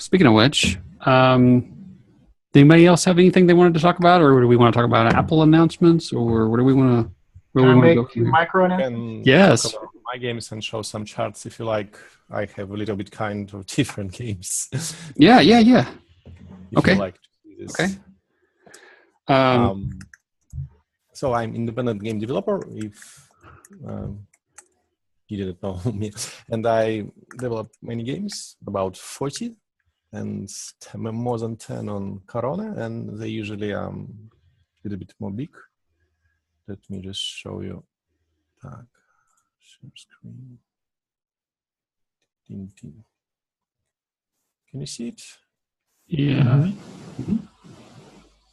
speaking of which, anybody else have anything they wanted to talk about, or do we want to talk about Apple announcements, or what do we want to? Can I make two micro announcements? Yes. Talk about my games and show some charts if you like. I have a little bit kind of different games. Yeah. If Okay. you like to see this. Okay. So I'm independent game developer. If you didn't know me, and I develop many games, about 40, and more than 10 on Corona, and they usually a little bit more big. Let me just show you. Share screen. Can you see it? Yeah.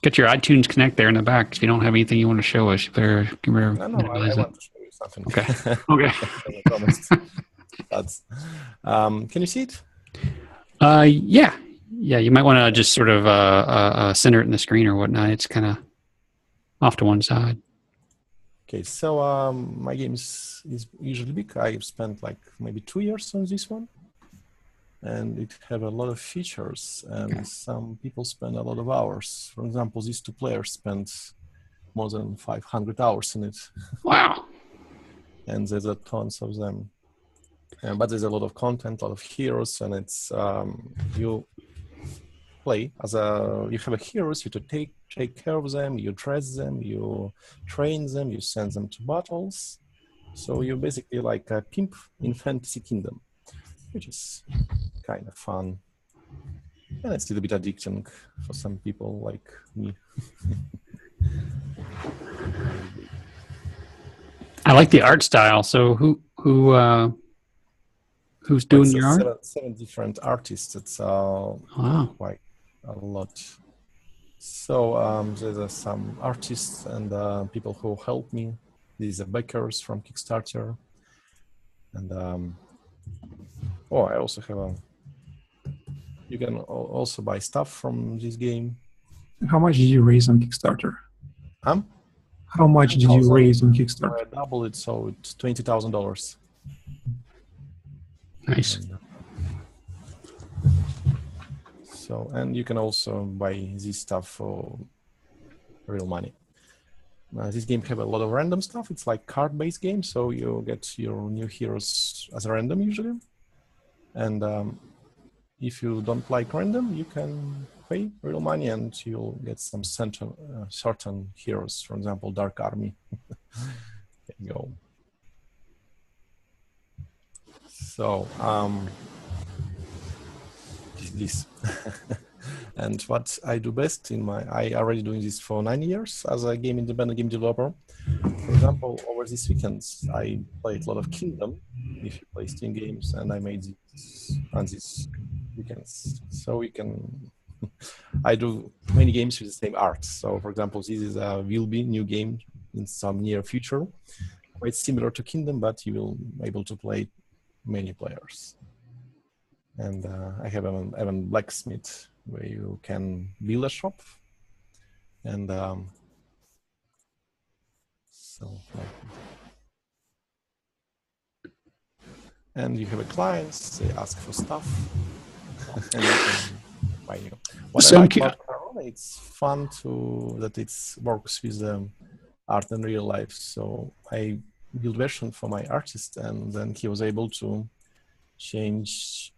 Get your iTunes Connect there in the back. If you don't have anything you want to show us, you better No, I want to show you something. Okay. That's, can you see it? Yeah. You might want to just sort of center it in the screen or whatnot. It's kind of off to one side. Okay, so my game is usually big. I've spent like maybe 2 years on this one, and it have a lot of features, and some people spend a lot of hours. For example, these two players spent more than 500 hours in it. Wow. And there's a tons of them. But there's a lot of content, a lot of heroes, and it's you play as you have a heroes, you to take care of them, you dress them, you train them, you send them to battles. So you're basically like a pimp in Fantasy Kingdom, which is kind of fun. And it's a little bit addicting for some people like me. I like the art style. So who's doing your art? Seven different artists. It's quite a lot. So there's some artists and people who help me. These are backers from Kickstarter. And I also have you can also buy stuff from this game. How much did you raise on Kickstarter? How much did you raise on Kickstarter? I doubled it, so it's $20,000. Nice. And you can also buy this stuff for real money. This game have a lot of random stuff. It's like card-based game, so you get your new heroes as a random usually. And if you don't like random, you can pay real money and you'll get some certain heroes. For example, Dark Army. There you go. So this and what I do best I already doing this for 9 years as a independent game developer. For example, over these weekends I played a lot of Kingdom, if you play Steam games, and I made this on these weekends. So we can I do many games with the same art. So for example, this is will be new game in some near future, quite similar to Kingdom, but you will be able to play many players. And I have even blacksmith where you can build a shop, and and you have a clients, they ask for stuff, and you can buy you. What I like about Corona, it's fun that it works with art in real life. So I built version for my artist, and then he was able to change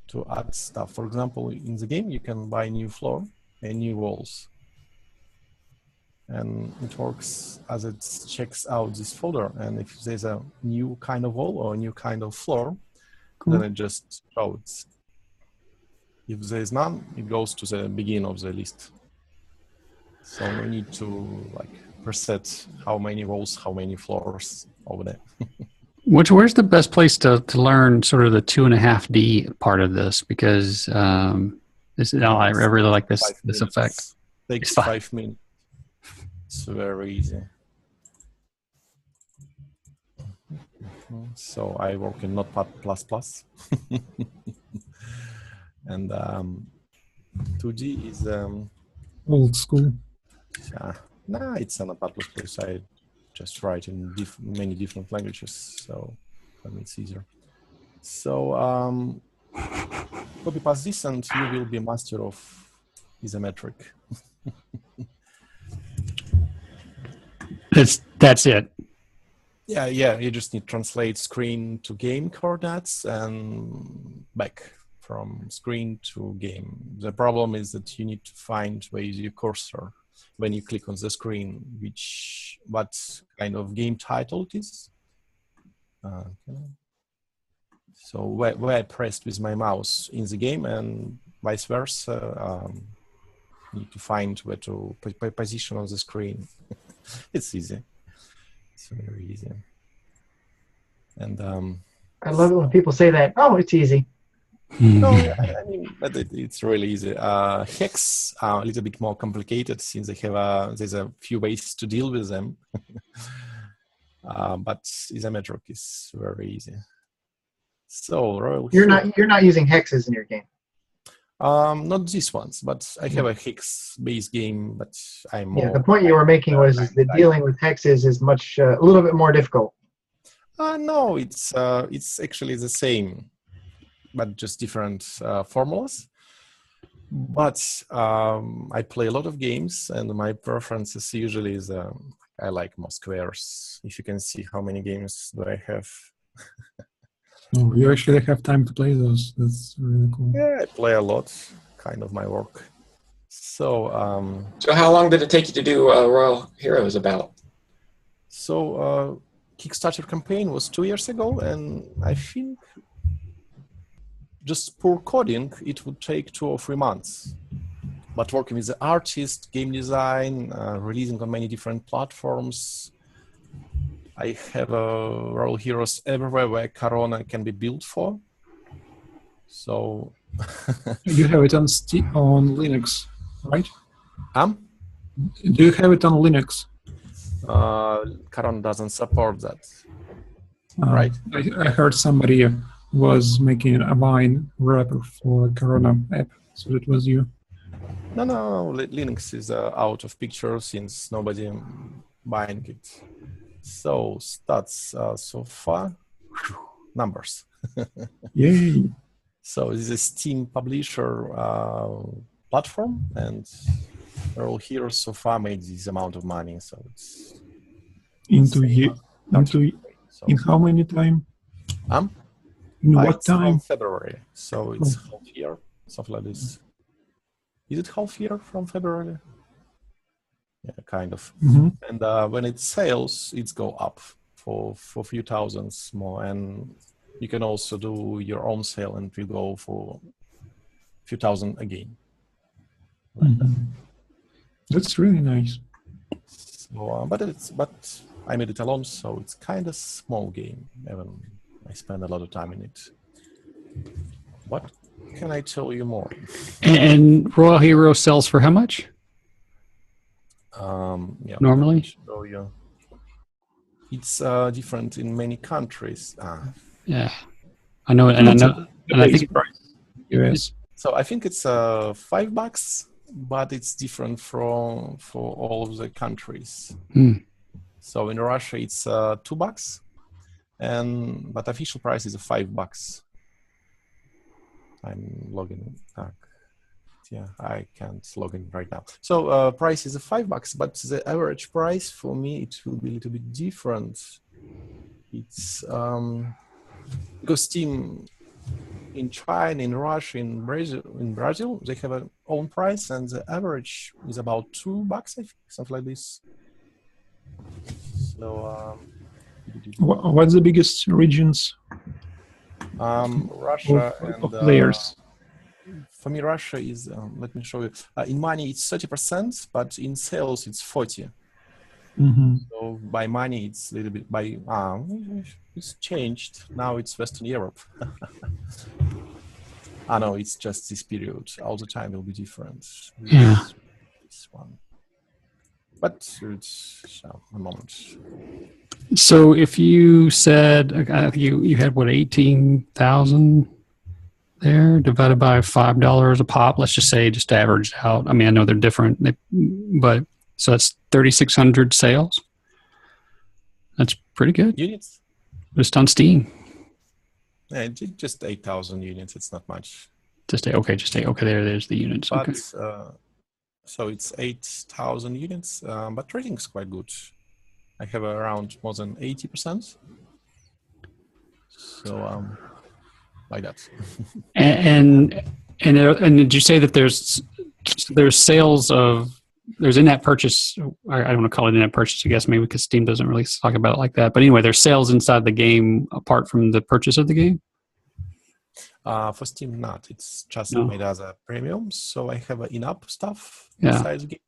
to add stuff. For example, in the game, you can buy new floor and new walls. And it works as it checks out this folder. And if there's a new kind of wall or a new kind of floor, then it just shows. If there's none, it goes to the beginning of the list. So we need to preset how many walls, how many floors over there. Where's the best place to learn sort of the 2.5D part of this? Because I really like this effect. Takes 5 minutes. It's very easy. So I work in Notepad++. And 2D is old school. It's a Notepad++. I just write in many different languages, so it's easier. So copy paste this, and you will be master of Isometric. That's it. Yeah. You just need to translate screen to game coordinates and back from screen to game. The problem is that you need to find where is your cursor when you click on the screen, what kind of game title it is. So where I pressed with my mouse in the game and vice versa, need to find where to position on the screen. It's easy. It's very easy. And I love it when people say that. Oh, it's easy. no, I mean, but it's really easy. Hex are a little bit more complicated since there's a few ways to deal with them. But Isometric is very easy. So you're not using hexes in your game. Not these ones, but I have a hex-based game. But I'm more. The point you were making was that dealing with hexes is a little bit more difficult. No, it's actually the same, but just different formulas. But I play a lot of games, and my preferences usually is I like more squares. If you can see how many games do I have. Oh, you actually have time to play those. That's really cool. Yeah, I play a lot. Kind of my work. So. So how long did it take you to do Royal Heroes about? So Kickstarter campaign was 2 years ago, and I think just poor coding it would take 2 or 3 months. But working with the artist, game design, releasing on many different platforms. I have Royal Heroes everywhere where Corona can be built for. So you have it on Linux, right? Do you have it on Linux? Corona doesn't support that. Right? I heard somebody was making a Vine wrapper for Corona app, so it was you. No. Linux is out of picture since nobody buying it. So stats so far, numbers. Yay! So this is a Steam publisher platform, and Royal Heroes so far made this amount of money. So it's in how many time? In what time? February. So it's half year, something like this. Is it half year from February? Yeah, kind of. Mm-hmm. And when it sells, it's go up for a few thousands more. And you can also do your own sale, and it will go for a few thousand again. Mm-hmm. That's really nice. So, but I made it alone, so it's kind of small game. Even I spend a lot of time in it. What can I tell you more? And Royal Hero sells for how much? Normally? Show you. It's different in many countries. Yeah, I know, and I know. And I think US. So I think it's $5, but it's different for all of the countries. So in Russia it's $2, but official price is $5. I'm logging back. Yeah, I can't log in right now. So price is $5, but the average price for me it will be a little bit different. It's because Steam in China, in Russia, in Brazil, they have an own price, and the average is about $2, I think, something like this. So, what's the biggest regions? Russia of players. For me, Russia is. Let me show you. In money, it's 30%, but in sales, it's 40%. Mm-hmm. So by money, it's a little bit by. It's changed. Now it's Western Europe. No, it's just this period. All the time will be different. Yeah. This one. But it's a moment. So if you said you had what 18,000 there divided by $5 a pop, let's just say just averaged out. I mean, I know they're different, but so that's 3,600 sales. That's pretty good. Units. Just on Steam. Yeah, just 8,000 units. It's not much. Just stay. Okay, there's the units. But Okay. so it's 8,000 units, but rating is quite good. I have around more than 80%. So like that. And did you say that there's sales of there's in-app purchase? I don't want to call it in-app purchase, I guess, maybe because Steam doesn't really talk about it like that. But anyway, there's sales inside the game apart from the purchase of the game. For Steam, not. It's just No. made as a premium. So I have in-app stuff Yeah. inside the game.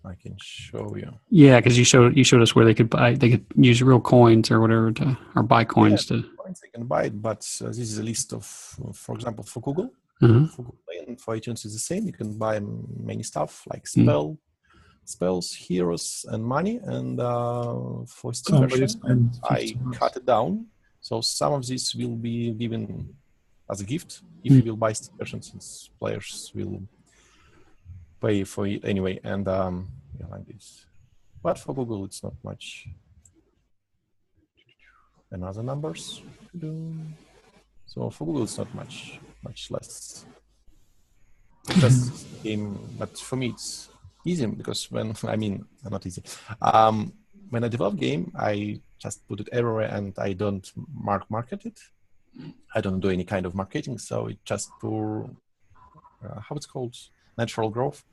I can show you. Yeah, because you showed us where they could use real coins or whatever or buy coins to. Coins they can buy it, but this is a list of, for example, for Google. Uh-huh. For Google Play and for iTunes is the same. You can buy many stuff like spells, heroes, and money. And for Steam version, I cut it down. So some of this will be given as a gift if you will buy Steam version, since players will pay for it anyway. And like this. But for Google, it's not much. And other numbers. So for Google, it's not much less. Just game, but for me it's easy because not easy. When I develop game, I just put it everywhere and I don't market it. I don't do any kind of marketing, so it just for how it's called, natural growth,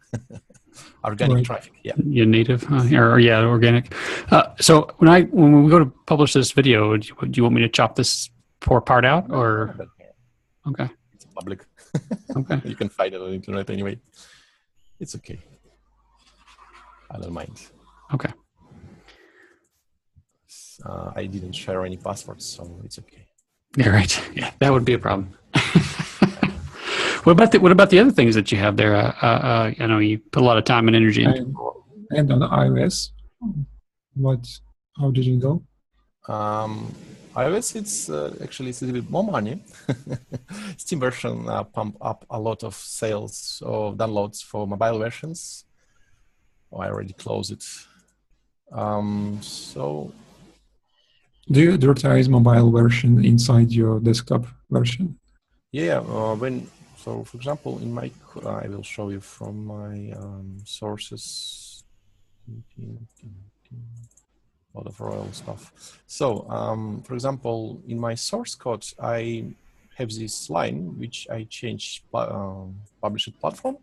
organic traffic. Yeah, native organic. So when we go to publish this video, do you want me to chop this poor part out or? Okay. It's public. Okay. You can find it on the internet anyway. It's okay. I don't mind. Okay. I didn't share any passwords, so it's okay. Yeah, right. Yeah, that would be a problem. What about the other things that you have there? I know you put a lot of time and energy into. And on iOS, how did you go? iOS, it's actually it's a little bit more money. Steam version pump up a lot of sales of downloads for mobile versions. Oh, I already closed it. So. Do you advertise mobile version inside your desktop version? Yeah, so for example, in my, I will show you from my sources. A lot of royal stuff. So, for example, in my source code, I have this line which I changed published platform.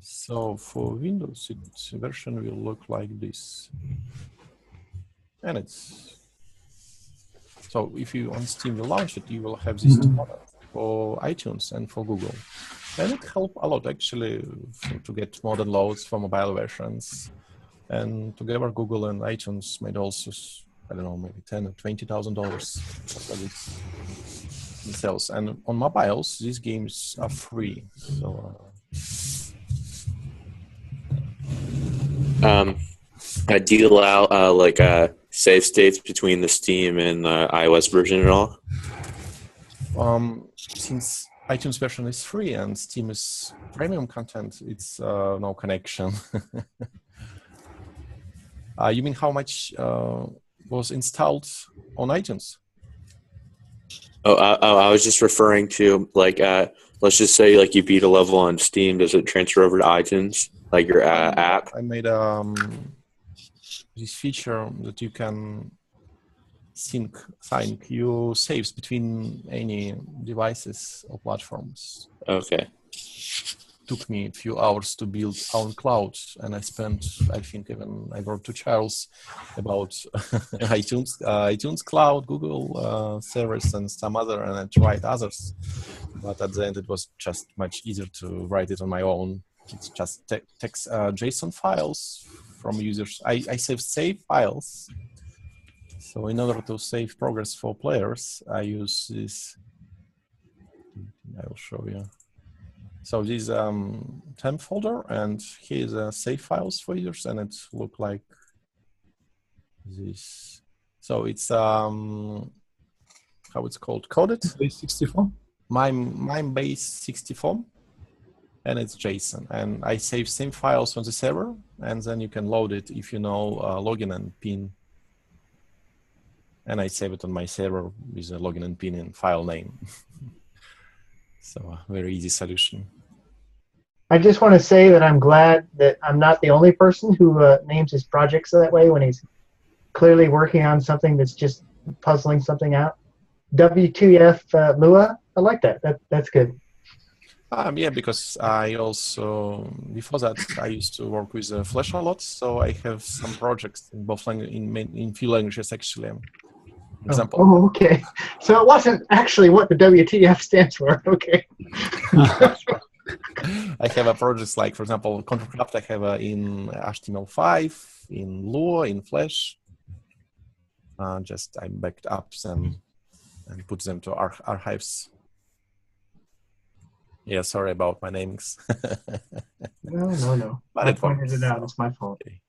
So for Windows, its version will look like this, and it's. So if you on Steam will launch it, you will have this for iTunes and for Google. And it helped a lot actually to get more downloads for mobile versions. And together Google and iTunes made also, I don't know, maybe $10,000 or $20,000 for this in sales. And on mobiles, these games are free. So do you allow save states between the Steam and iOS version at all? Since iTunes version is free and Steam is premium content, it's no connection. You mean how much was installed on iTunes? I was just referring to let's just say you beat a level on Steam. Does it transfer over to iTunes, like your app? I made this feature that you can sync your saves between any devices or platforms. Okay. Took me a few hours to build on cloud, and I think I wrote to Charles about iTunes Cloud, Google servers, and some other, and I tried others. But at the end, it was just much easier to write it on my own. It's just text JSON files from users. I save files. So in order to save progress for players, I use this. I will show you. So this temp folder, and here's save files for users, and it look like this. So it's how it's called, coded. Base 64. MIME base 64, and it's JSON. And I save same files on the server, and then you can load it if you know login and PIN. And I save it on my server with a login and PIN and file name. So a very easy solution. I just want to say that I'm glad that I'm not the only person who names his projects that way when he's clearly working on something that's just puzzling something out. W2F Lua, I like that. That's good. Yeah, because I also, before that, I used to work with Flash a lot, so I have some projects in both in few languages actually. Example. Oh, okay. So it wasn't actually what the WTF stands for. Okay. I have a projects like, for example, ControlCraft. I have in HTML5, in Lua, in Flash. Just I backed up them and put them to archives. Yeah, sorry about my namings. No. But I it pointed works. it out. It's my fault. Okay.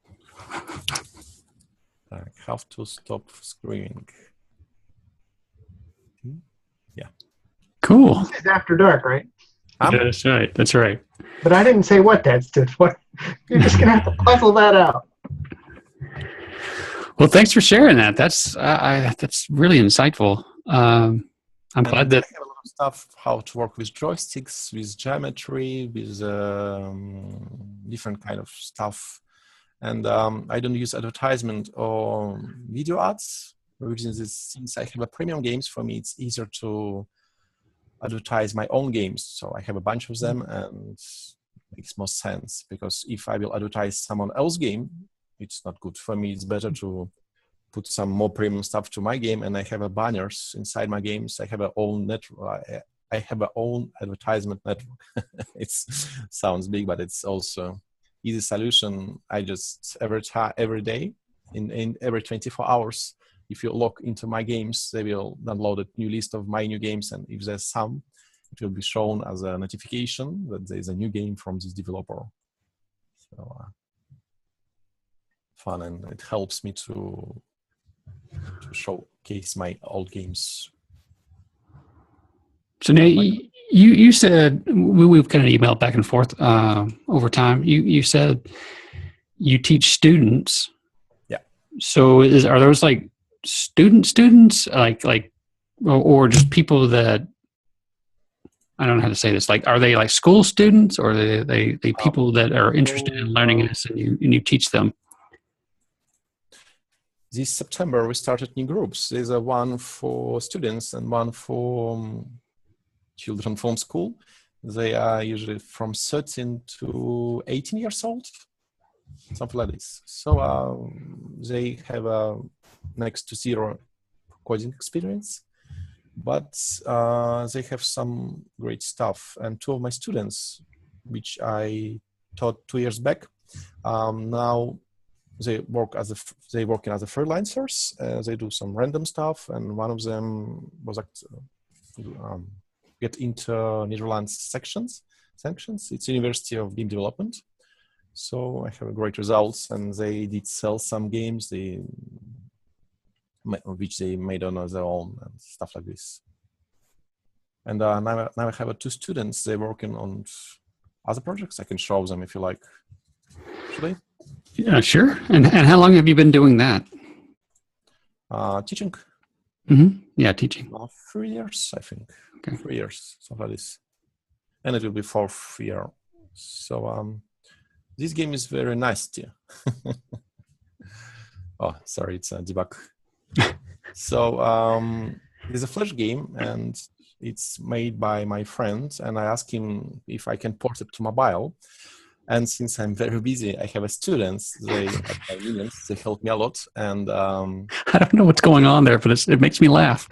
I have to stop screaming. Yeah. Cool. This is After Dark, right? Yeah, that's right. That's right. But I didn't say what that stood for. You're just going to have to puzzle that out. Well, thanks for sharing that. That's really insightful. I'm glad that. I have a lot of stuff how to work with joysticks, with geometry, with different kind of stuff. And I don't use advertisement or video ads. Since I have a premium games, for me it's easier to advertise my own games. So I have a bunch of them, and it makes more sense, because if I will advertise someone else's game, it's not good for me. It's better to put some more premium stuff to my game, and I have a banners inside my games. I have a own network. I have a own advertisement network. It sounds big, but it's also easy solution. I just every day, in every 24 hours, if you log into my games, they will download a new list of my new games, and if there's some, it will be shown as a notification that there's a new game from this developer. So fun, and it helps me to showcase my old games. So now you said we've kind of emailed back and forth over time. You said you teach students. Yeah. So are those like students like or just people that, I don't know how to say this, like, are they like school students, or are they people that are interested in learning this, and you teach them? This September we started new groups. There's a one for students and one for children from school. They are usually from 13 to 18 years old, something like this. So they have a next to zero coding experience, but they have some great stuff. And two of my students, which I taught 2 years back, now they working as a freelancers. They do some random stuff, and one of them was get into Netherlands sanctions. It's University of Game Development. So I have great results, and they did sell some games which they made on their own and stuff like this. And now I have two students. They're working on other projects. I can show them if you like. Actually. Yeah, sure. And how long have you been doing that? Teaching. Mm-hmm. Yeah, teaching. 3 years, I think. Okay. 3 years, something like this. And it will be 4th year. So this game is very nasty. Oh, sorry, it's a debug. So there's a Flash game, and it's made by my friend, and I asked him if I can port it to mobile. And since I'm very busy, I have students. They help me a lot. And I don't know what's going on there, but it makes me laugh.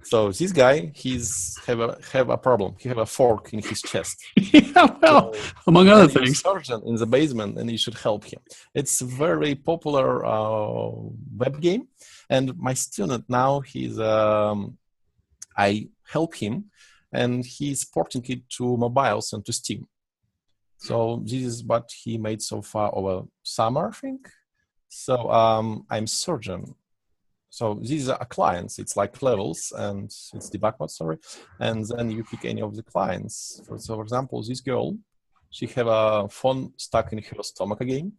So this guy, he's have a problem. He have a fork in his chest. Yeah, well, so, among other things. He's a surgeon in the basement, and you should help him. It's a very popular web game. And my student now, I help him, and he's porting it to mobiles and to Steam. So this is what he made so far over summer, I think. So I'm surgeon. So these are clients. It's like levels, and it's debug mode, sorry. And then you pick any of the clients. So for example, this girl, she have a phone stuck in her stomach again.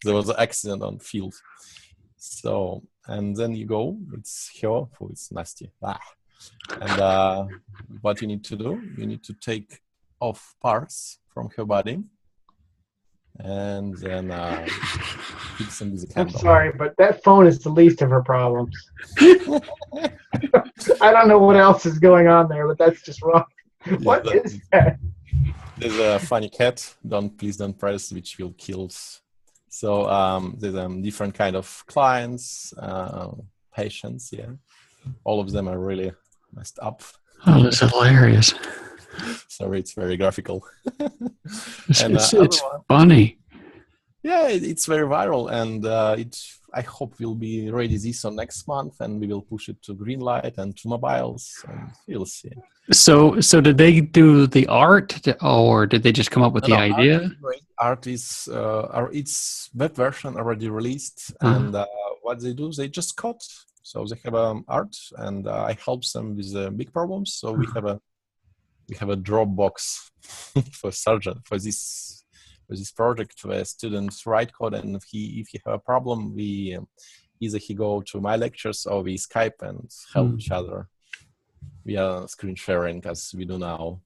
There was an accident on field. So, and then you go, it's here, it's nasty. And what you need to do, you need to take off parts from her body and then fix them with a I'm candle. sorry, but that phone is the least of her problems. I don't know what else is going on there, but that's just wrong. What is that? There's a funny cat. Please don't press, which will kill. So there's different kind of clients, patients. Yeah, all of them are really messed up. Oh, that's hilarious. Sorry, it's very graphical. It's funny. Yeah, it's very viral, and I hope will be ready this or next month, and we will push it to green light and to mobiles, and you'll see. So did they do the art, or did they just come up with the idea? Art is its web version already released, and what they do, they just code. So they have art, and I help them with big problems. So we have a Dropbox for surgeon for this project where students write code, and if he have a problem, we either he go to my lectures or we Skype and help each other. We are screen sharing as we do now.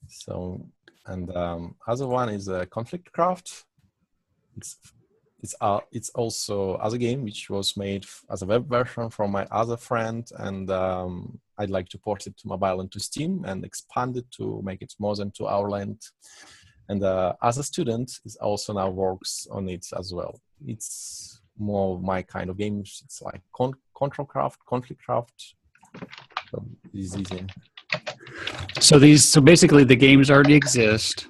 So, and other one is Conflict Craft. It's also other game which was made as a web version from my other friend, and I'd like to port it to mobile and to Steam and expand it to make it more than 2 hour length. And as a student, is also now works on it as well. It's more my kind of games. It's like Control Craft, Conflict Craft. So it's easy. So basically the games already exist,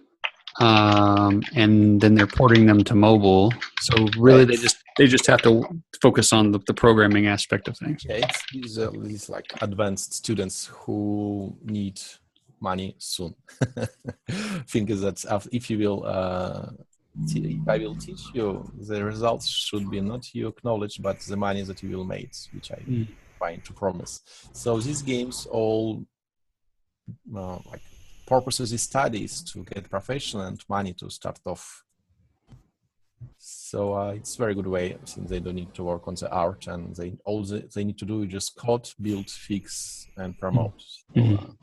and then they're porting them to mobile. So really, they just have to focus on the programming aspect of things. Yeah, it's these like advanced students who need money soon. Think is that if you will, if I will teach you, the results should be not your knowledge, but the money that you will make, which I trying to promise. So these games all like purposes is studies to get profession and money to start off. So it's a very good way, since they don't need to work on the art, and they need to do is just code, build, fix, and promote. So,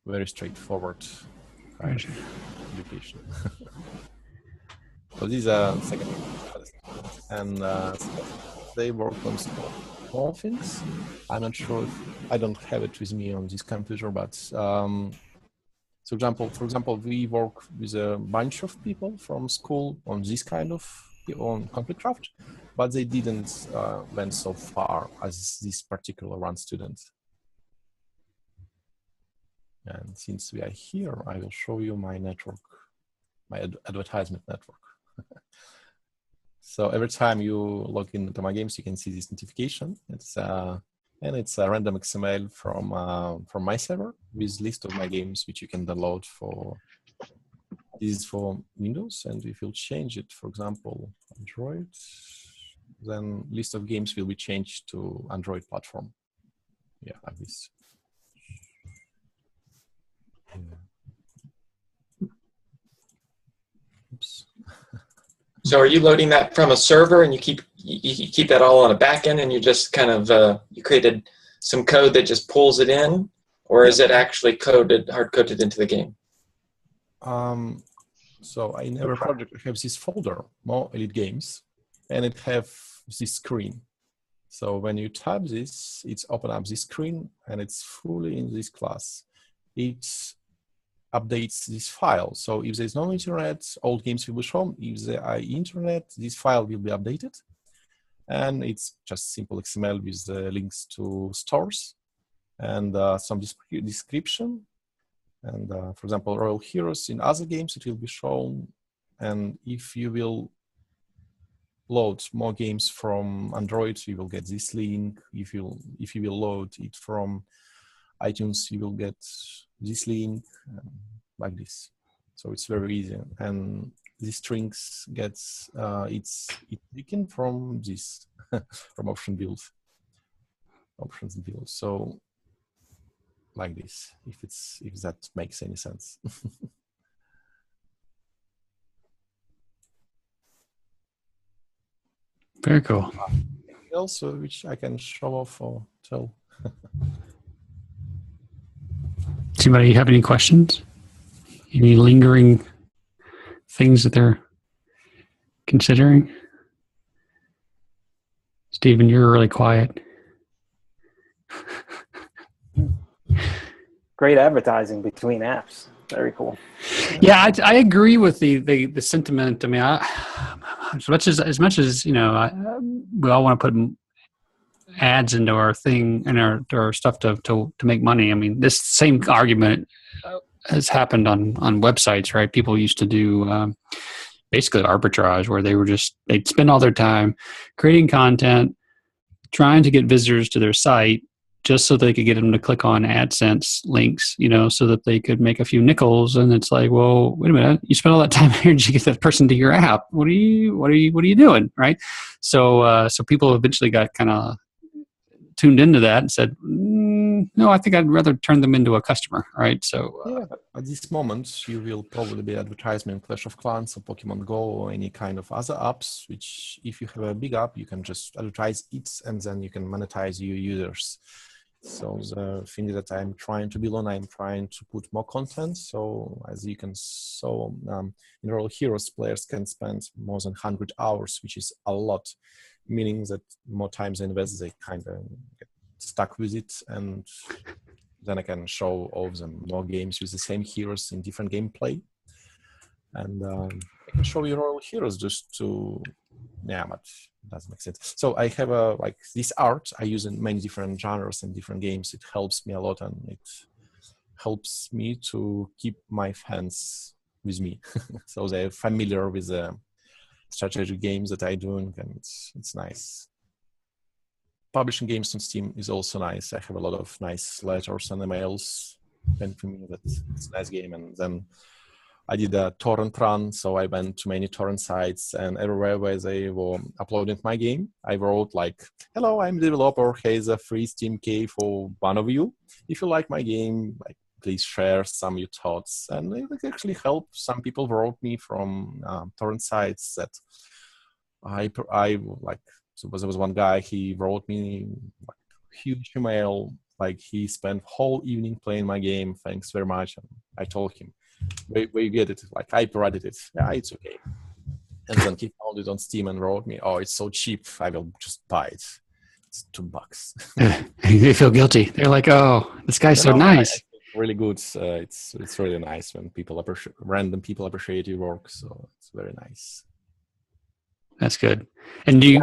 very straightforward kind of education. So these are second, and they work on small things. I'm not sure if I don't have it with me on this computer, but for example, we work with a bunch of people from school on this kind of on Conflict Craft, but they didn't went so far as this particular one student. And since we are here, I will show you my network, my advertisement network. So every time you log into my games, you can see this notification. It's a random XML from my server with list of my games, which you can download for. This is for Windows, and if you'll change it, for example, Android, then list of games will be changed to Android platform. Yeah, like this. Yeah. Oops. So are you loading that from a server, and you keep that all on a backend, and you just kind of you created some code that just pulls it in, or is it actually hard coded into the game? So in every project I have this folder, more Elite Games, and it have this screen. So when you tap this, it's open up this screen, and it's fully in this class. It updates this file. So if there's no internet, old games will be shown. If there are internet, this file will be updated. And it's just simple XML with the links to stores and some description. And for example, Royal Heroes in other games, it will be shown. And if you will load more games from Android, you will get this link. If you will load it from iTunes, you will get this link like this. So it's very easy. And these strings gets it's taken from this from options build. So like this, if that makes any sense. Very cool. Also, which I can show off or tell. Does anybody have any questions? Any lingering things that they're considering? Stephen, you're really quiet. Great advertising between apps. Very cool. Yeah, I agree with the sentiment. I mean, as much as you know, we all want to put ads into our thing and our stuff to make money. I mean, this same argument has happened on websites, right? People used to do basically arbitrage, where they'd spend all their time creating content, trying to get visitors to their site, just so they could get them to click on AdSense links, you know, so that they could make a few nickels. And it's like, well, wait a minute, you spent all that time here to get that person to your app. What are you doing, right? So people eventually got kind of tuned into that and said, no, I think I'd rather turn them into a customer, right? So yeah, but at this moment, you will probably be advertising Clash of Clans or Pokemon Go or any kind of other apps, which if you have a big app, you can just advertise it and then you can monetize your users. So the thing that I'm trying to build on, I'm trying to put more content. So as you can, in Royal Heroes, players can spend more than 100 hours, which is a lot, meaning that more times they invest, they kind of get stuck with it. And then I can show all of them more games with the same heroes in different gameplay. And I can show you Royal Heroes just to, yeah, but it doesn't make sense. So I have like this art I use in many different genres and different games. It helps me a lot, and it helps me to keep my fans with me. So they're familiar with the strategic games that I do, and it's nice. Publishing games on Steam is also nice. I have a lot of nice letters and emails sent to me that it's a nice game. And then I did a torrent run, so I went to many torrent sites, and everywhere where they were uploading my game, I wrote like, hello, I'm the developer, here's a free Steam key for one of you. If you like my game, like, please share some of your thoughts. And it actually helped. Some people wrote me from torrent sites that I like. So there was one guy, he wrote me like huge email, like he spent whole evening playing my game, thanks very much. And I told him, where you get it? Like, I pirated it. Yeah, it's okay. And then he found it on Steam and wrote me, oh, it's so cheap, I will just buy it. It's $2. They feel guilty. They're like, oh, this guy's so nice. Really good. It's really nice when random people appreciate your work. So it's very nice. That's good. And do you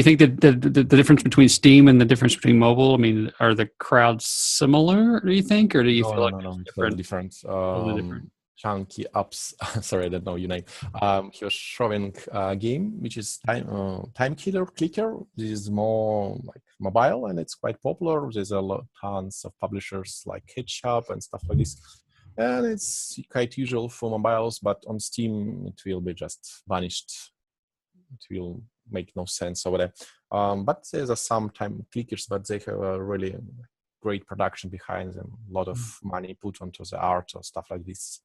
think that the difference between Steam and the difference between mobile? I mean, are the crowds similar? Do you think, or do you feel like it's very different? Chunky Ups. Sorry, I don't know your name. He was showing a game which is Time Killer Clicker. This is more like mobile, and it's quite popular. There's tons of publishers like Headshop and stuff like this. And it's quite usual for mobiles, but on Steam, it will be just vanished. It will make no sense over there. But there's some time clickers, but they have a really great production behind them. A lot of money put onto the art or stuff like this.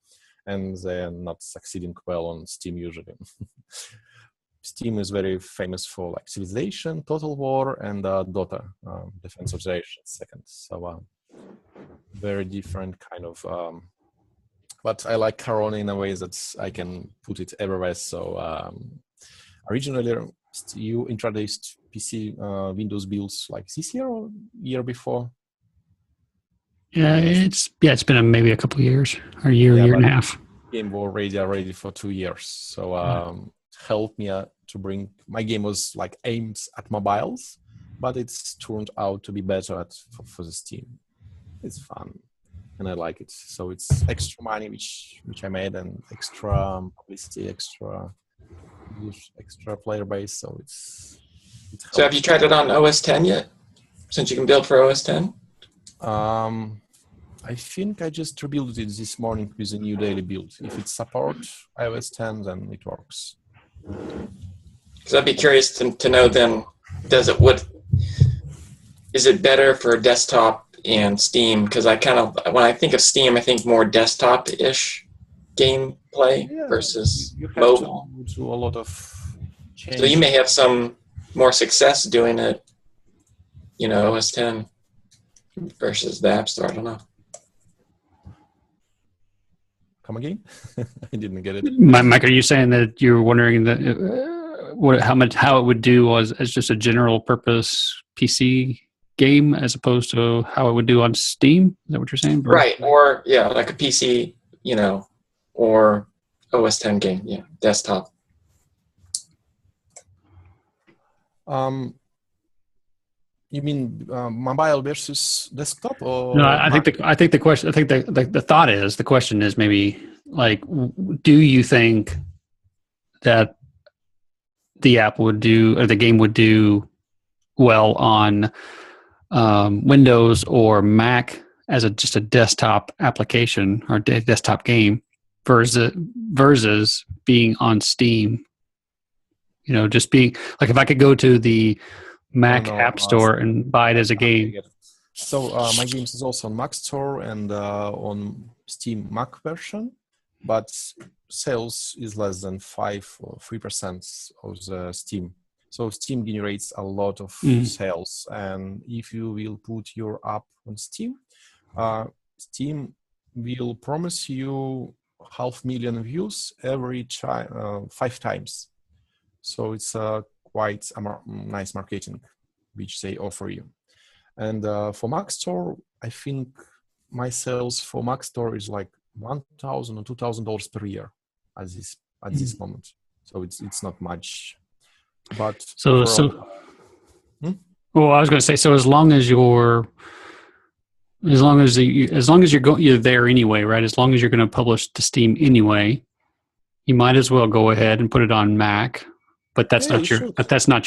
And they're not succeeding well on Steam usually. Steam is very famous for like Civilization, Total War, and Dota, Defense of the Nation second. So very different kind of... but I like Corona in a way that I can put it everywhere. So originally, you introduced PC Windows builds like this year or year before? Yeah, it's been maybe a couple of years, or year and a half. Game was already for 2 years. So helped me to bring... My game was like aimed at mobiles, but it's turned out to be better for the Steam. It's fun. And I like it. So it's extra money which I made, and extra publicity, extra player base. So So have you tried it on OS 10 yet? Since you can build for OS 10? I think I just rebuilt it this morning with a new daily build. If it supports iOS 10, then it works. Because I'd be curious to know then, is it better for desktop and Steam? Because when I think of Steam, I think more desktop-ish gameplay versus you have mobile. To do a lot of change. So you may have some more success doing it OS 10 versus the App Store. I don't know. Come again? I didn't get it. Mike, are you saying that you're wondering that how it would do as just a general purpose PC game as opposed to how it would do on Steam? Is that what you're saying? Right. Or, like a PC, or OS 10 game. Yeah, desktop. You mean mobile versus desktop, or No, I think the question. I think the question is maybe like, do you think that the app would do or the game would do well on Windows or Mac as just a desktop application or desktop game versus being on Steam? Just being like, if I could go to the Mac App Store and buy it as a game. So my games is also on Mac Store and on Steam Mac version, but sales is less than 5 or 3% of the Steam. So Steam generates a lot of sales, and if you will put your app on Steam, Steam will promise you 500,000 views every 5 times. So it's quite a nice marketing which they offer you. And for Mac Store, I think my sales for Mac Store is like $1,000 or $2,000 per year at this moment. So it's not much. But well, I was going to say, so as long as you're there anyway, right? As long as you're going to publish to Steam anyway, you might as well go ahead and put it on Mac. But that's not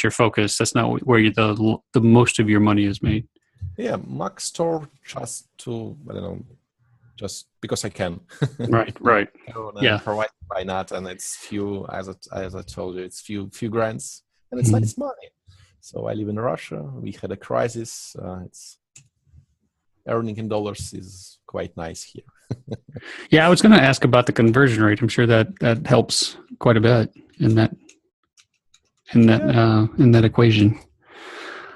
your focus. That's not where the most of your money is made. Yeah, Mac Store just because I can. Right. Yeah. Provide by not, and it's few, as I told you, it's few grants, and it's nice money. So I live in Russia. We had a crisis. It's earning in dollars is quite nice here. Yeah, I was going to ask about the conversion rate. I'm sure that helps quite a bit in that equation.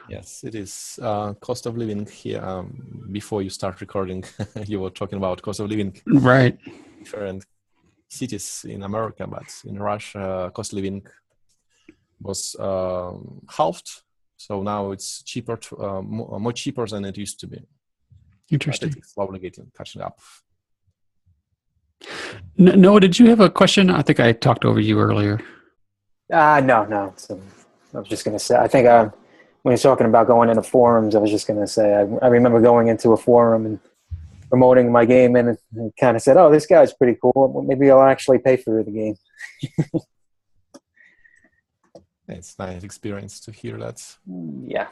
Yes, it is. Cost of living here. Before you start recording, you were talking about cost of living. Right. Different cities in America, but in Russia, cost of living was halved. So now it's cheaper, more cheaper than it used to be. Interesting. It's slowly catching up. Noah, did you have a question? I think I talked over you earlier. No. So I was just going to say, I think when you're talking about going into forums, I was just going to say, I remember going into a forum and promoting my game and kind of said, oh, this guy's pretty cool. Maybe I'll actually pay for the game. It's a nice experience to hear that. Yeah.